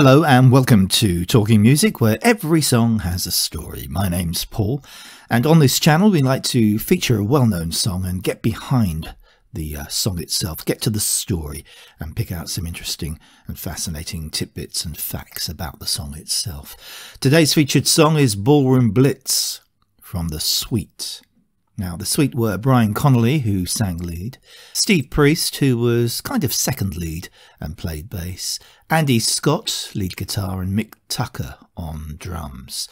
Hello and welcome to Talking Music, where every song has a story. My name's Paul, and on this channel we like to feature a well-known song and get behind the song itself, get to the story and pick out some interesting and fascinating tidbits and facts about the song itself. Today's featured song is Ballroom Blitz from The Sweet. Now, The Sweet were Brian Connolly, who sang lead, Steve Priest, who was kind of second lead and played bass, Andy Scott, lead guitar, and Mick Tucker on drums.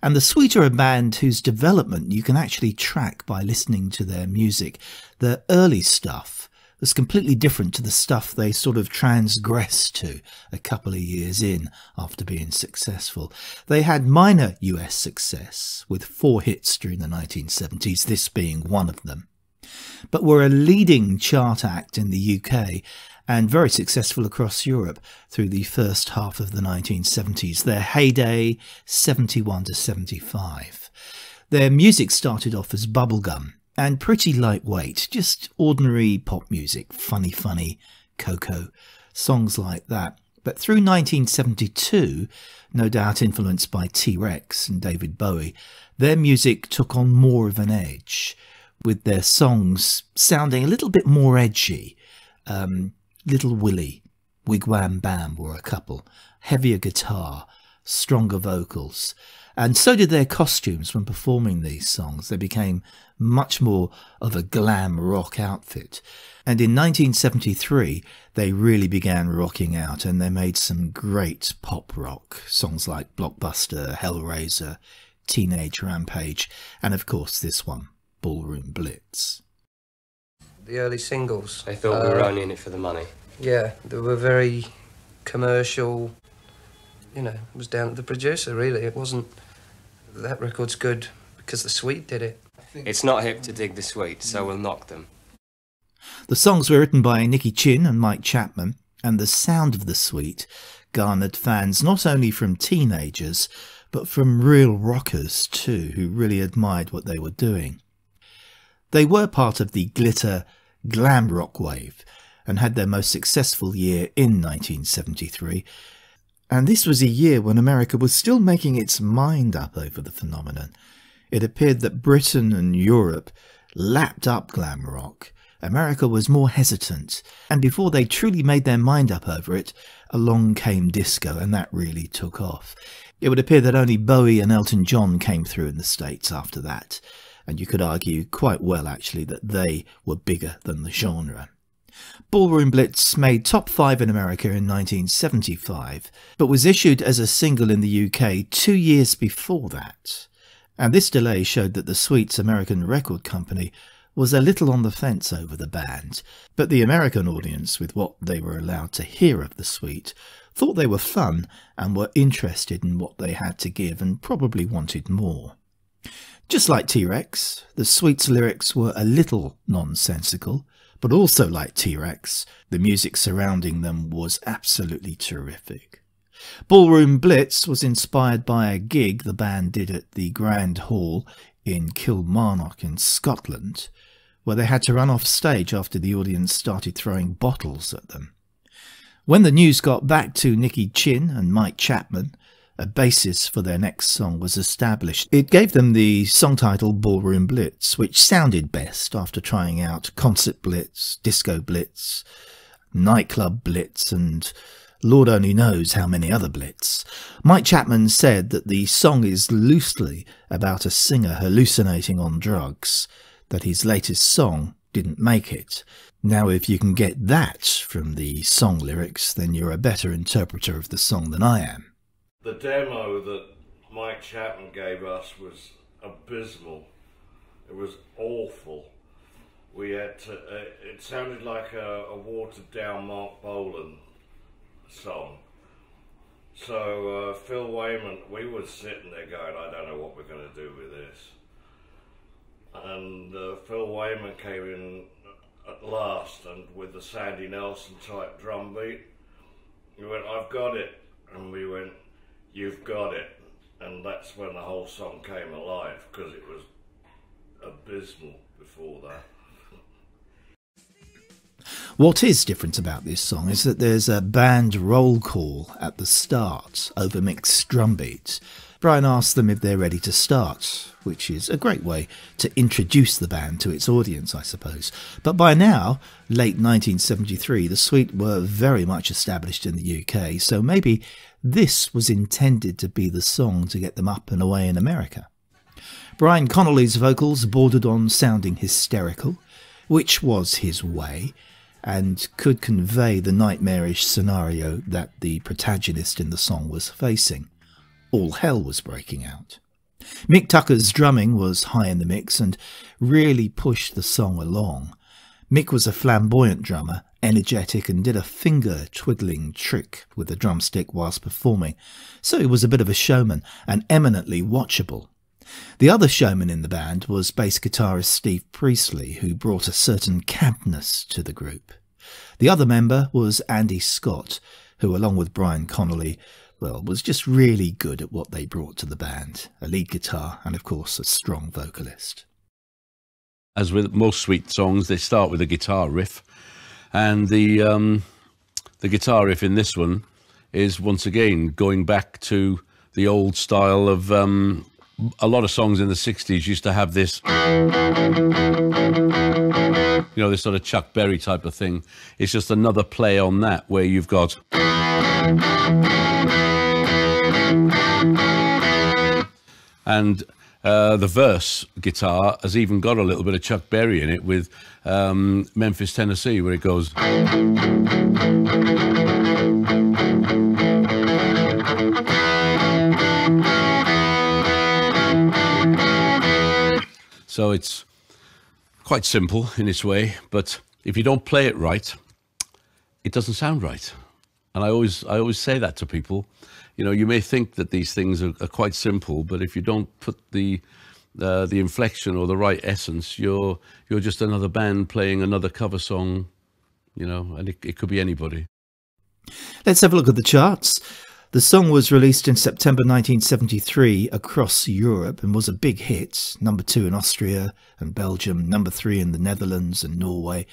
And The Sweet are a band whose development you can actually track by listening to their music. Their early stuff was completely different to the stuff they sort of transgressed to a couple of years in after being successful. They had minor US success with 4 hits during the 1970s, this being one of them, but were a leading chart act in the UK and very successful across Europe through the first half of the 1970s, their heyday 71 to 75. Their music started off as bubblegum and pretty lightweight, just ordinary pop music, funny, Coco, songs like that. But through 1972, no doubt influenced by T-Rex and David Bowie, their music took on more of an edge, with their songs sounding a little bit more edgy. Little Willie, Wigwam Bam were a couple, heavier guitar, stronger vocals. And so did their costumes when performing these songs. They became much more of a glam rock outfit. And in 1973, they really began rocking out and they made some great pop rock. Songs like Blockbuster, Hellraiser, Teenage Rampage, and of course this one, Ballroom Blitz. The early singles. They thought we were only in it for the money. Yeah, they were very commercial. You know, it was down to the producer, really. It wasn't, that record's good because The Sweet did it. It's not hip to dig The Sweet, so we'll knock them. The songs were written by Nicky Chinn and Mike Chapman, and the sound of The Sweet garnered fans not only from teenagers, but from real rockers too, who really admired what they were doing. They were part of the glitter glam rock wave and had their most successful year in 1973. And this was a year when America was still making its mind up over the phenomenon. It appeared that Britain and Europe lapped up glam rock. America was more hesitant, and before they truly made their mind up over it, along came disco, and that really took off. It would appear that only Bowie and Elton John came through in the States after that, and you could argue quite well actually that they were bigger than the genre. Ballroom Blitz made top 5 in America in 1975, but was issued as a single in the UK 2 years before that. And this delay showed that the Sweet's American record company was a little on the fence over the band, but the American audience, with what they were allowed to hear of the Sweet, thought they were fun and were interested in what they had to give and probably wanted more. Just like T-Rex, the Sweet's lyrics were a little nonsensical, but also like T-Rex, the music surrounding them was absolutely terrific. Ballroom Blitz was inspired by a gig the band did at the Grand Hall in Kilmarnock in Scotland, where they had to run off stage after the audience started throwing bottles at them. When the news got back to Nicky Chinn and Mike Chapman, a basis for their next song was established. It gave them the song title Ballroom Blitz, which sounded best after trying out Concert Blitz, Disco Blitz, Nightclub Blitz, and Lord only knows how many other Blitz. Mike Chapman said that the song is loosely about a singer hallucinating on drugs, that his latest song didn't make it. Now, if you can get that from the song lyrics, then you're a better interpreter of the song than I am. The demo that Mike Chapman gave us was abysmal. It was awful. We had to, it sounded like a watered down Mark Bolan song. So Phil Wayman, we were sitting there going, I don't know what we're going to do with this. And Phil Wayman came in at last, and with the Sandy Nelson type drum beat, he went, I've got it. And we went, you've got it. And that's when the whole song came alive, because it was abysmal before that. What is different about this song is that there's a band roll call at the start over mixed drum beats. Brian asks them if they're ready to start, which is a great way to introduce the band to its audience, I suppose. But by now, late 1973, the Sweet were very much established in the UK, so maybe this was intended to be the song to get them up and away in America. Brian Connolly's vocals bordered on sounding hysterical, which was his way, and could convey the nightmarish scenario that the protagonist in the song was facing. All hell was breaking out. Mick Tucker's drumming was high in the mix and really pushed the song along. Mick was a flamboyant drummer, energetic, and did a finger-twiddling trick with the drumstick whilst performing, so he was a bit of a showman and eminently watchable. The other showman in the band was bass guitarist Steve Priestley, who brought a certain campness to the group. The other member was Andy Scott, who, along with Brian Connolly, was just really good at what they brought to the band, a lead guitar and, of course, a strong vocalist. As with most Sweet songs, they start with a guitar riff, and the guitar riff in this one is, once again, going back to the old style of a lot of songs in the 60s used to have this, you know, this sort of Chuck Berry type of thing. It's just another play on that, where you've got... And the verse guitar has even got a little bit of Chuck Berry in it with Memphis, Tennessee, where it goes... So it's quite simple in its way, but if you don't play it right, it doesn't sound right. And I always say that to people. You know, you may think that these things are quite simple, but if you don't put the inflection or the right essence, you're just another band playing another cover song, you know, and it could be anybody. Let's have a look at the charts. The song was released in September 1973 across Europe and was a big hit, number 2 in Austria and Belgium, number 3 in the Netherlands and Norway.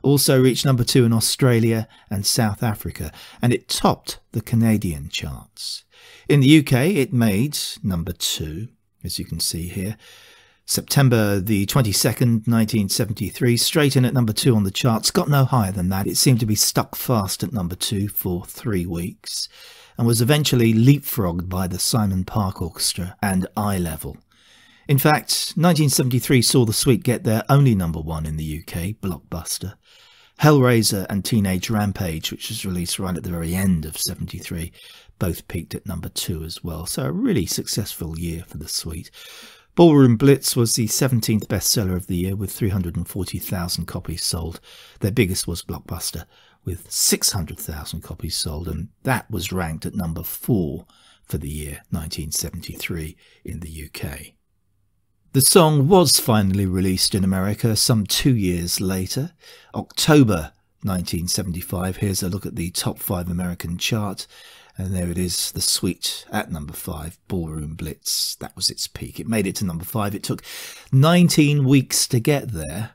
Also reached number 2 in Australia and South Africa, and it topped the Canadian charts. In the UK, it made number 2, as you can see here. September the 22nd, 1973, straight in at number 2 on the charts, got no higher than that. It seemed to be stuck fast at number 2 for 3 weeks, and was eventually leapfrogged by the Simon Park Orchestra and Eye Level. In fact, 1973 saw the Sweet get their only number 1 in the UK, Blockbuster. Hellraiser and Teenage Rampage, which was released right at the very end of 73, both peaked at number 2 as well, so a really successful year for the Sweet. Ballroom Blitz was the 17th bestseller of the year with 340,000 copies sold. Their biggest was Blockbuster with 600,000 copies sold, and that was ranked at number 4 for the year 1973 in the UK. The song was finally released in America some 2 years later, October 1975. Here's a look at the top 5 American chart, and there it is, the Sweet at number 5, Ballroom Blitz. That was its peak. It made it to number 5. It took 19 weeks to get there,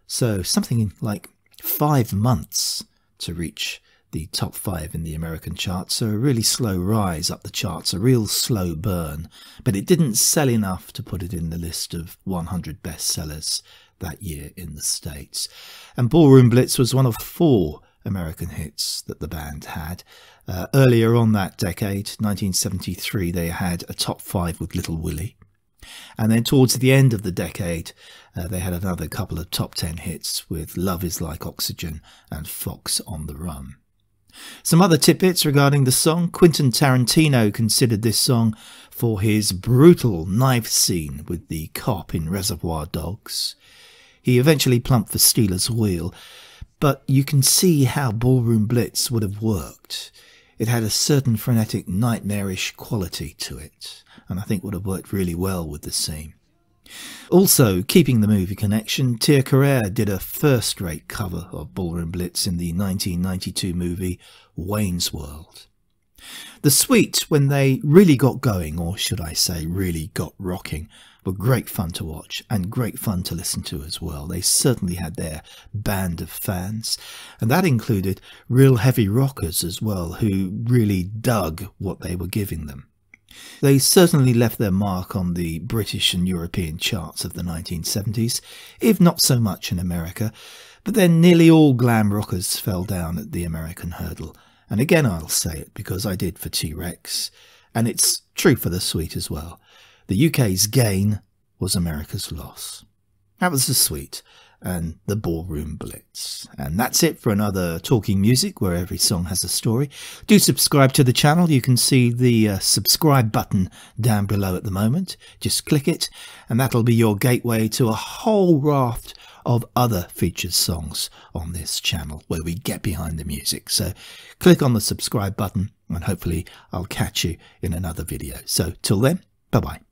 so something like 5 months to reach the top 5 in the American charts, so a really slow rise up the charts, a real slow burn, but it didn't sell enough to put it in the list of 100 bestsellers that year in the States. And Ballroom Blitz was one of 4 American hits that the band had. Earlier on that decade, 1973, they had a top 5 with Little Willie. And then towards the end of the decade, they had another couple of top 10 hits with Love Is Like Oxygen and Fox on the Run. Some other tidbits regarding the song. Quentin Tarantino considered this song for his brutal knife scene with the cop in Reservoir Dogs. He eventually plumped for Stealers Wheel, but you can see how Ballroom Blitz would have worked. It had a certain frenetic, nightmarish quality to it, and I think would have worked really well with the scene. Also, keeping the movie connection, Tia Carrere did a first-rate cover of Ballroom Blitz in the 1992 movie Wayne's World. The Sweet, when they really got going, or should I say really got rocking, were great fun to watch and great fun to listen to as well. They certainly had their band of fans, and that included real heavy rockers as well, who really dug what they were giving them. They certainly left their mark on the British and European charts of the 1970s, if not so much in America, but then nearly all glam rockers fell down at the American hurdle. And again I'll say it because I did for T-Rex, and it's true for the Sweet as well. The UK's gain was America's loss. That was the Sweet and the Ballroom Blitz. And that's it for another Talking Music, where every song has a story. Do subscribe to the channel. You can see the subscribe button down below at the moment. Just click it, and that'll be your gateway to a whole raft of other featured songs on this channel where we get behind the music. So click on the subscribe button, and hopefully I'll catch you in another video. So till then, bye-bye.